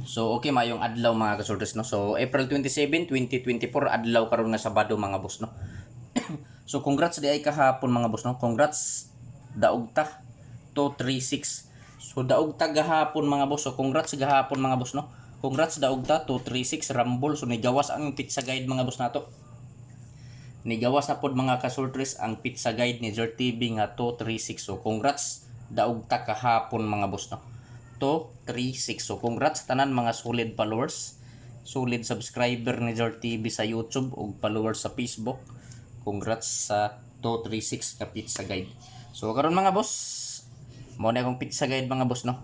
So okay mayong adlaw mga kasultres no. So April 27, 2024 adlaw karon nga Sabado mga boss no. So congrats di ay kahapon mga boss no. Congrats daog ta 236. So daog ta gahapon mga boss. So congrats gahapon mga boss no. Congrats daog ta 236 Rumble. So nigawas ang pizza guide mga boss nato. Nigawas na pod mga kasultres ang pizza guide ni Zert TV nga 236. So congrats daog ta kahapon mga boss no. 236. So congrats tanan mga solid followers, solid subscriber ni Zert TV sa YouTube ug followers sa Facebook. Congrats sa 236 ka pizza guide. So karon mga boss, mo na akong pizza guide mga boss no.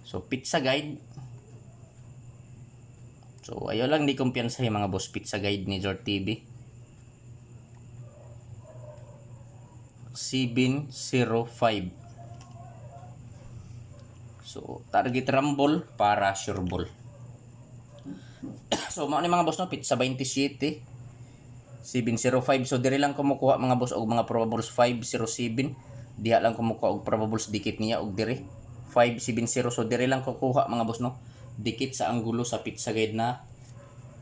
So pizza guide. So ayo lang di kumpiyansa mga boss, pizza guide ni Zert TV. 705. So, target rumble para sure ball. So, mao ni mga boss no, pizza 27, 705. So, dire lang kumukuha mga boss og mga probables 507. Diha lang kumukuha og probables dikit niya og dire 570. So, dire lang kukuha mga boss no. Dikit sa anggulo sa pizza guide na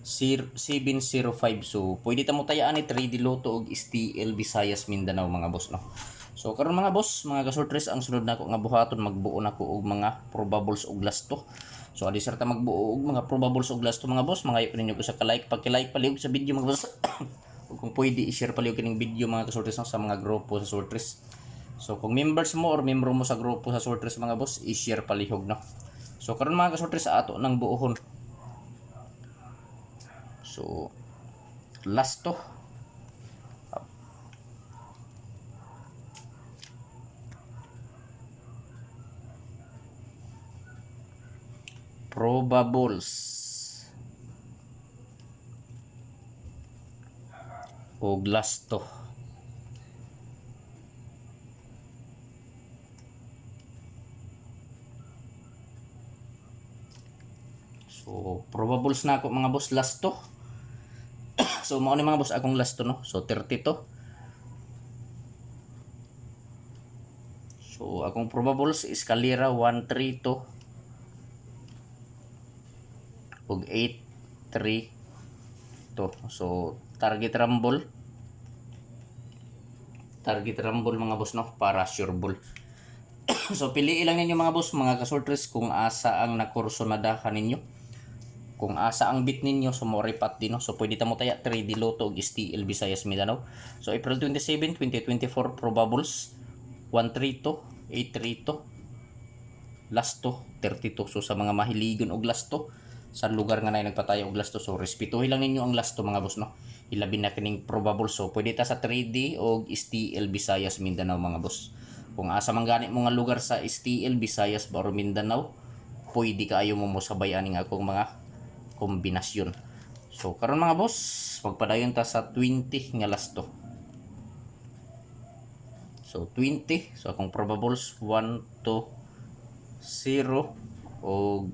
705. So, pwede ta mo tayaan ni 3D Lotto og STL Visayas Mindanao mga boss no. So karon mga boss, mga kasultres, ang sunod nako nga buhaton magbuo nako og mga probables og lasto. So adi sarta magbuo og mga probables og lasto mga boss, mangayo ninyo ko sa ka-like, pagki-like paliog sa video mga boss. Ug kung pwede i-share paliog kining video mga kasultres sa mga grupo sa sultres. So kung members mo or membro mo sa grupo sa sultres mga boss, i-share palihog no. So karon mga kasultres sa ato nang buohon. So lasto probables o lasto. So probables na ako mga boss lasto. So mao ni mga boss akong lasto no. So 32. So akong probables escalera 132 og 8-3 to. So target rumble mga boss no para sure ball. So piliin lang ninyo mga boss, mga kasultres, kung asa ang nakurso na dahan ninyo, kung asa ang bit ninyo. So mo repat din no. So pwede ta mo taya 3D Lotto og STL Visayas Mindanao. So April 27, 2024 probables 132, 832, lasto 32. So sa mga mahiligon og lasto sa lugar nga nay nagpatayo og lasto, so respetuhin lang ninyo ang lasto mga boss no. Ilabi na kining probable. So pwede ta sa 3D og STL Visayas Mindanao mga boss. Kung asa man gani mo nga lugar sa STL Visayas or Mindanao, pwede kaayo mo mosabay aning akong mga kombinasyon. So karon mga boss, magpadayon ta sa 20 nga lasto. So 20. So akong probables 1 to 0 og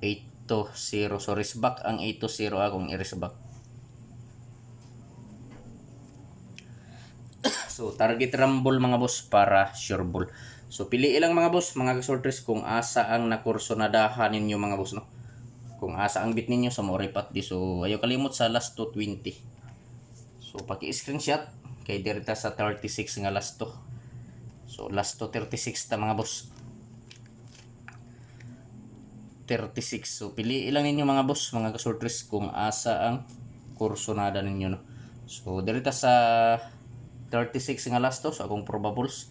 8 to 0. So resback ang 8 to 0 akong i-resback. So target rumble mga boss para sure ball. So piliin lang mga boss, mga kasultres, kung asa ang nakurso na dahan ninyo mga boss no. Kung asa ang bit ninyo sa mo repat di. So ayo kalimot sa last to 20. So paki-screenshot kay direta sa 36 nga last to. So last to 36 ta mga boss. 36. So piliin lang ninyo mga boss, mga kasultres, kung asa ang kursonada ninyo no. So direta sa 36 nga last to. So akong probables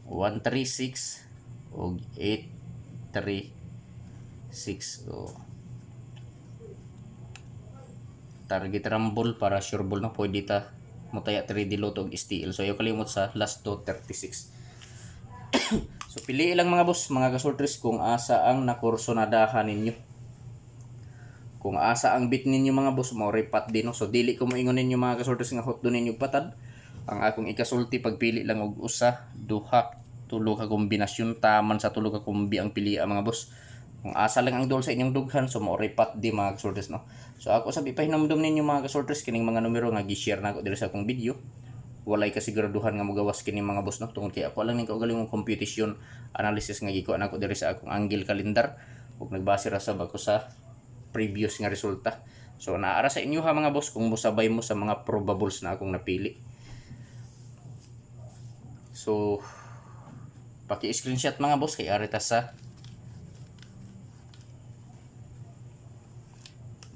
136 og 836. So target rumble para sure ball no. Pwede ta mo taya 3D Lotto og STL. So ayo kalimot sa last to 36. So piliin lang mga boss, mga kasultres, kung asa ang nakurso na dahan ninyo. Kung asa ang bit ninyo mga boss, mo repat din no. So dili ko moingon ninyo mga kasultres nga hot do ninyo patad. Ang akong ikasulti, pagpili lang og usa, duha, tulo ka kombinasyon, taman sa tulo ka kombi ang pilian mga boss. Kung asa lang ang dol sa inyong dughan, so mo repat di mga kasultres no. So ako sabi pahinumdum ninyo mga kasultres kining mga numero nga gi-share nako diri sa akong video. walay kasiguraduhan nga mogawas kini mga boss no, tungod kay ako lang ning kaugaling mong computation analysis nga gikuha nako diri sa akong angle calendar ug nagbase ra sab ako sa previous nga resulta. So naara sa inyo ha mga boss kung musabay mo sa mga probables na akong napili. So paki-screenshot mga boss kay arita sa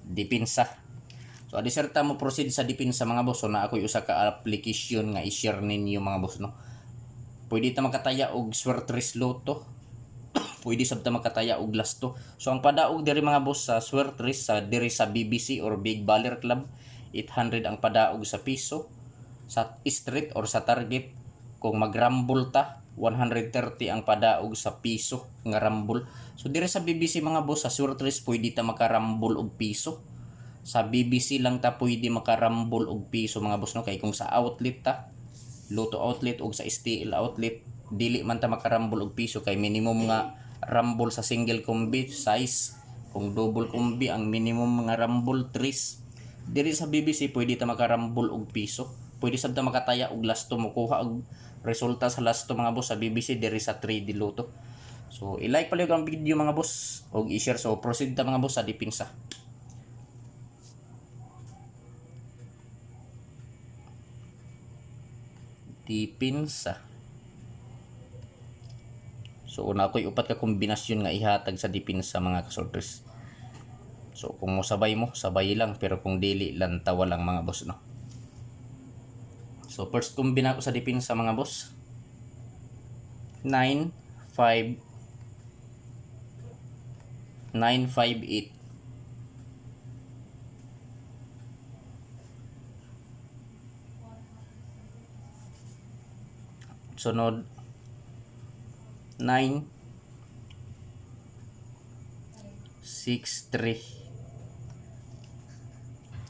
depensa. So adiserta mo proceed sa depensa mga boss. So na ako'y usa ka application nga i-share ninyo mga boss no. Pwede ta makataya og Swertres Lotto. Pwede sabta makataya og Lasto. So ang padaog diri mga boss sa Swertres sa diri sa BBC or Big Baller Club, 800 ang padaog sa piso. Sa street or sa target kung mag-rumble ta, 130 ang padaog sa piso nga rumble. So diri sa BBC mga boss sa Swertres pwede ta makarumble og piso. Sa BBC lang ta pwede makarumble og piso mga boss no, kay kung sa outlet ta, Lotto outlet o sa STL outlet, dili man ta makarumble og piso kay minimum nga rumble sa single combi size. Kung double combi ang minimum nga rumble 3. Diri sa BBC pwede ta makarumble og piso. Pwede sabta makataya og Lasto, mokuha og resulta sa Lasto mga boss sa BBC diri sa 3D Lotto. So i-like pala ang video mga boss og i-share. So proceed ta mga boss sa depensa. Depensa. So una ako'y upat ka kombinasyon nga ihatag sa depensa mga kasorters. So kung mo sabay mo, sabay lang, pero kung dili lang tawa lang mga boss no. So first kombina ko sa depensa mga boss. 9 5 958. Sunod 9 6 3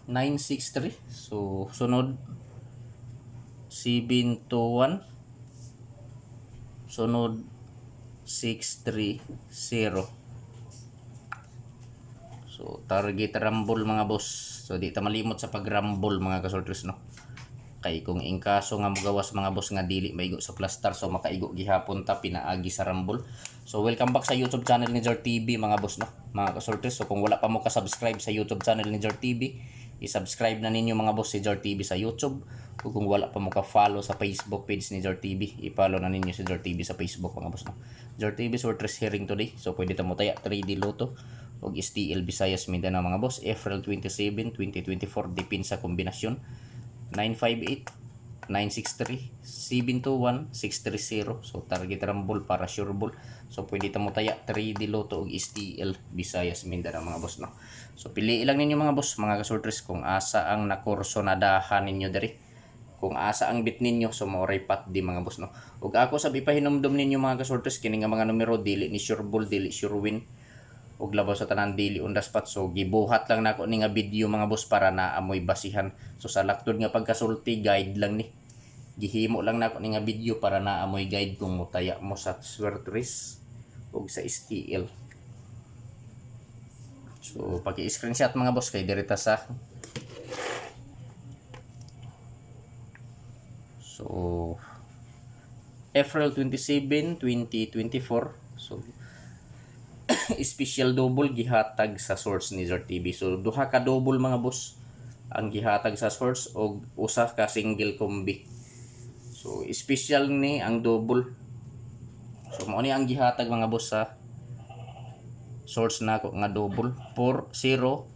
963. So sunod 721. Sunod 630. So target rumble mga boss. So di ta malimot sa pag-rumble mga kasorters no. Kay kung ingkaso nga mogawas mga boss nga dili maigo sa plastar, so makaigo gihapon ta pinaagi sa rumble. So welcome back sa YouTube channel ni Jor TV mga boss no, mga kasorters. So kung wala pa mo ka-subscribe sa YouTube channel ni Jor TV, i-subscribe na ninyo mga boss si Jor TV sa YouTube. O kung wala pa mo ka-follow sa Facebook page ni Jor TV, i-follow na ninyo si Jor TV sa Facebook mga boss no. Jor TV Swertres hearing today. So pwede ta mo taya 3D Lotto og STL Visayas Mindanao mga boss. April 27, 2024 depensa kombinasyon 958, 963, 721, 630. So target rumble para sure ball. So pwede ta mo taya 3D Lotto og STL Visayas Mindanao mga boss no. So pili lang ninyo mga boss mga kasorters kung asa ang nakurso na dahan ninyo diri. Kung asa ang bit ninyo, so maoray pat di mga boss no. Ug ako sab ipahinumdum ninyo mga kasorters kini nga mga numero dili ni sure ball, dili sure win. Og labaw sa tanan dili on the spot. So gibuhat lang nako ni nga video mga boss para naamoy basihan. So sa laktod nga pagkasulti guide lang ni. Gihimo lang nako ni nga video para naamoy guide kung mutaya mo sa Swertres og sa STL. So paki-screenshot mga boss kay direta sa So April 27, 2024. So special double gihatag sa source ni Jor TV. So duha ka double mga boss ang gihatag sa source og usa ka single combi. So special ni ang double. So mao ni ang gihatag mga boss sa source nako nga double 4040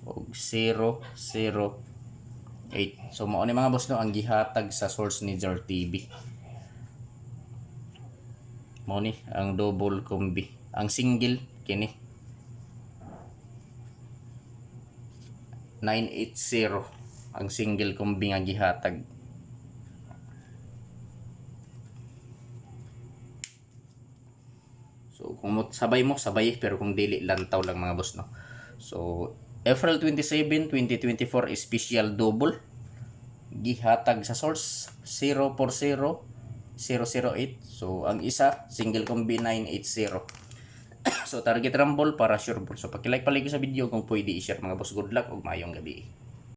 og 008. So mao ni mga boss no ang gihatag sa source ni Jor TV. Mao ni ang double combi. Ang single kini 980 ang single combi nga gihatag. So kung sabay mo sabay, pero kung dili lantaw lang mga boss no. So April 27, 2024 special double gihatag sa source 040 008. So ang isa single combi 980. So target rumble para sure ball. So paki-like palagi sa video kung pwede i-share mga boss. Good luck ug maayong gabi.